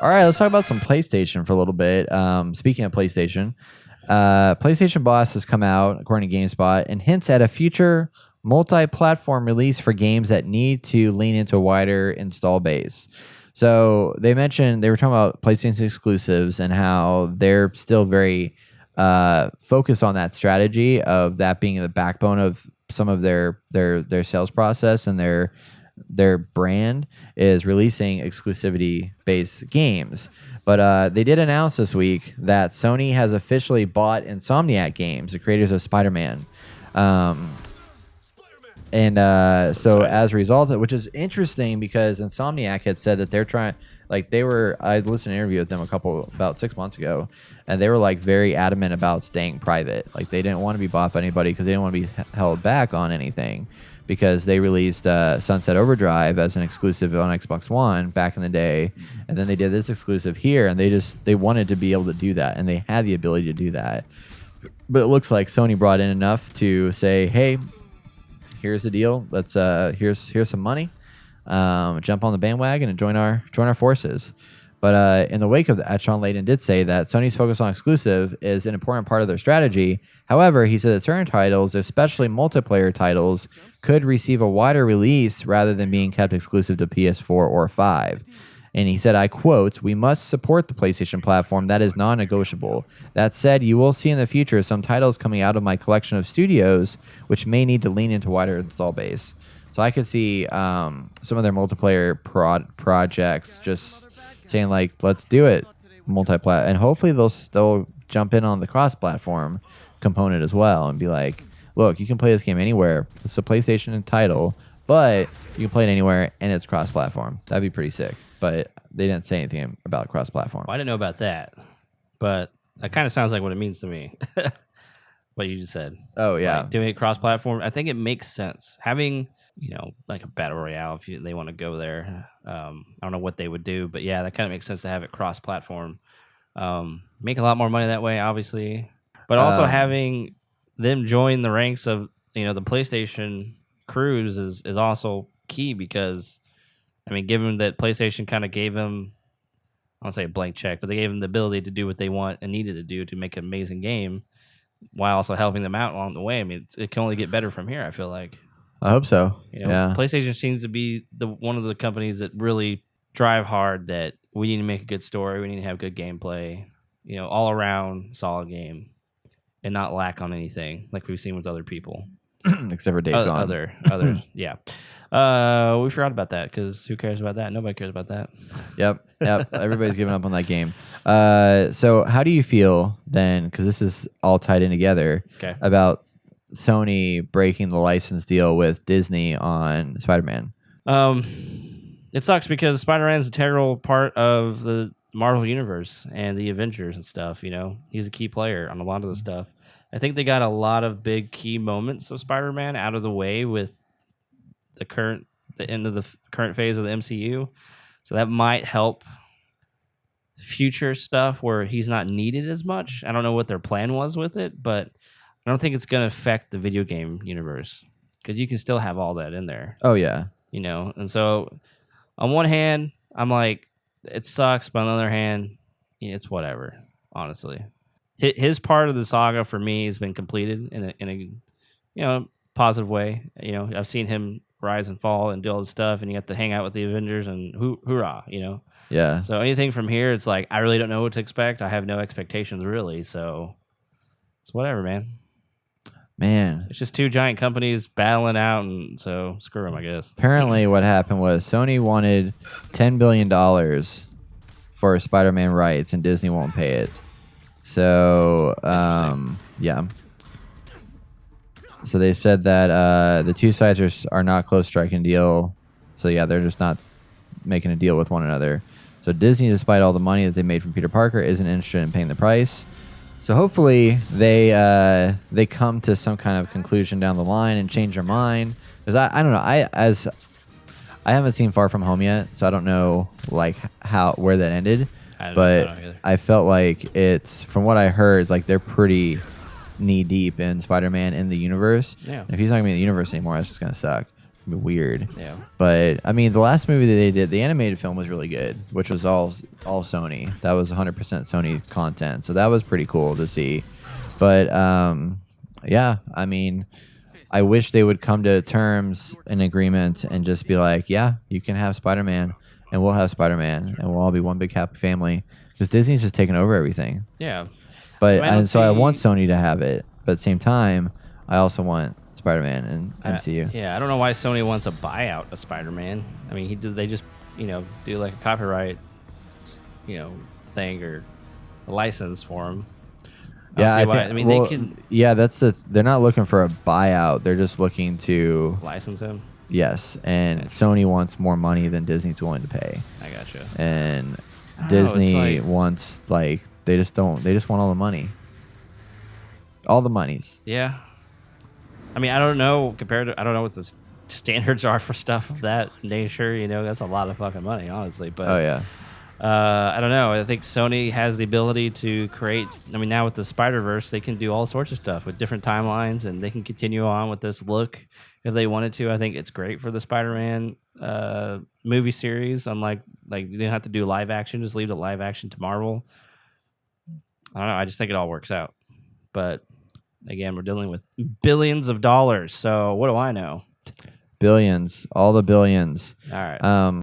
All right, let's talk about some PlayStation for a little bit. Speaking of PlayStation, PlayStation Boss has come out, according to GameSpot, and hints at a future multi-platform release for games that need to lean into a wider install base. So they were talking about PlayStation exclusives and how they're still very focused on that strategy of that being the backbone of some of their sales process, and their brand is releasing exclusivity based games. But they did announce this week that Sony has officially bought Insomniac Games, the creators of Spider-Man. So as a result, which is interesting because Insomniac had said that they're trying, I listened to an interview with them about 6 months ago, and they were like very adamant about staying private. Like they didn't want to be bought by anybody because they didn't want to be held back on anything, because they released Sunset Overdrive as an exclusive on Xbox One back in the day, and then they did this exclusive here, and they wanted to be able to do that, and they had the ability to do that. But it looks like Sony brought in enough to say, hey, here's the deal. Let's here's some money. Jump on the bandwagon and join our forces. But in the wake of that, Shawn Layden did say that Sony's focus on exclusive is an important part of their strategy. However, he said that certain titles, especially multiplayer titles, could receive a wider release rather than being kept exclusive to PS4 or 5. And he said, I quote, "We must support the PlayStation platform. That is non-negotiable. That said, you will see in the future some titles coming out of my collection of studios which may need to lean into wider install base." So I could see some of their multiplayer projects just saying like, let's do it multi-plat, and hopefully they'll still jump in on the cross-platform component as well and be like, look, you can play this game anywhere. It's a PlayStation title, but you can play it anywhere and it's cross-platform. That'd be pretty sick. But they didn't say anything about cross-platform. Well, I didn't know about that, but that kind of sounds like what it means to me. What you just said. Oh yeah, like doing it cross-platform. I think it makes sense having, like a battle royale if they want to go there. I don't know what they would do, but yeah, that kind of makes sense to have it cross-platform. Make a lot more money that way, obviously, but also having them join the ranks of the PlayStation crews is also key, because given that PlayStation kind of gave them, I don't say a blank check, but they gave them the ability to do what they want and needed to do to make an amazing game, while also helping them out along the way. It can only get better from here, I feel like. I hope so. Yeah. PlayStation seems to be one of the companies that really drive hard that we need to make a good story, we need to have good gameplay, all around solid game, and not lack on anything like we've seen with other people. Except for Days Gone. Others, yeah. We forgot about that because who cares about that? Nobody cares about that. Yep. Everybody's giving up on that game. So how do you feel then, because this is all tied in together, about Sony breaking the license deal with Disney on Spider-Man? It sucks because Spider-Man's an integral part of the Marvel Universe and the Avengers and stuff. He's a key player on a lot of the stuff. I think they got a lot of big key moments of Spider-Man out of the way with the end of the current phase of the MCU. So that might help future stuff where he's not needed as much. I don't know what their plan was with it, but I don't think it's going to affect the video game universe, because you can still have all that in there. Oh, yeah. And so on one hand, I'm like, it sucks, but on the other hand, it's whatever, honestly. His part of the saga for me has been completed in a positive way. I've seen him rise and fall and do all this stuff, and you have to hang out with the Avengers and hoorah, Yeah. So anything from here, it's like I really don't know what to expect. I have no expectations really, so it's whatever, man. It's just two giant companies battling out, and so screw them, I guess. Apparently, what happened was Sony wanted $10 billion for Spider-Man rights, and Disney won't pay it. So, yeah. So they said that the two sides are not close to striking a deal. So yeah, they're just not making a deal with one another. So Disney, despite all the money that they made from Peter Parker, isn't interested in paying the price. So hopefully they come to some kind of conclusion down the line and change their mind. Because I don't know, I haven't seen Far From Home yet, so I don't know where that ended. But I felt like it's, from what I heard, like they're pretty knee deep in Spider-Man in the universe. Yeah. And if he's not gonna be in the universe anymore, that's just gonna suck. gonna be weird. Yeah. But I mean, the last movie that they did, the animated film was really good, which was all Sony. That was 100% Sony content, so that was pretty cool to see. But yeah, I mean, I wish they would come to terms and agreement and just be like, yeah, you can have Spider-Man, and we'll have Spider-Man, and we'll all be one big happy family. Because Disney's just taking over everything. Yeah. But and so I want Sony to have it, but at the same time, I also want Spider-Man and MCU. Yeah, I don't know why Sony wants to buy out a Spider-Man. I mean, they just do like a copyright thing or a license for him. Yeah, I mean, they can. Yeah, they're not looking for a buyout. They're just looking to license him. Yes, and Sony wants more money than Disney's willing to pay. I gotcha. And Disney wants they just want all the money. All the monies. Yeah. I mean, I don't know I don't know what the standards are for stuff of that nature. That's a lot of fucking money, honestly. But oh yeah. I don't know. I think Sony has the ability to create. I mean, now with the Spider-Verse, they can do all sorts of stuff with different timelines, and they can continue on with this look if they wanted to. I think it's great for the Spider-Man movie series. Unlike you don't have to do live action; just leave the live action to Marvel. I don't know. I just think it all works out. But again, we're dealing with billions of dollars. So what do I know? Billions, all the billions. All right.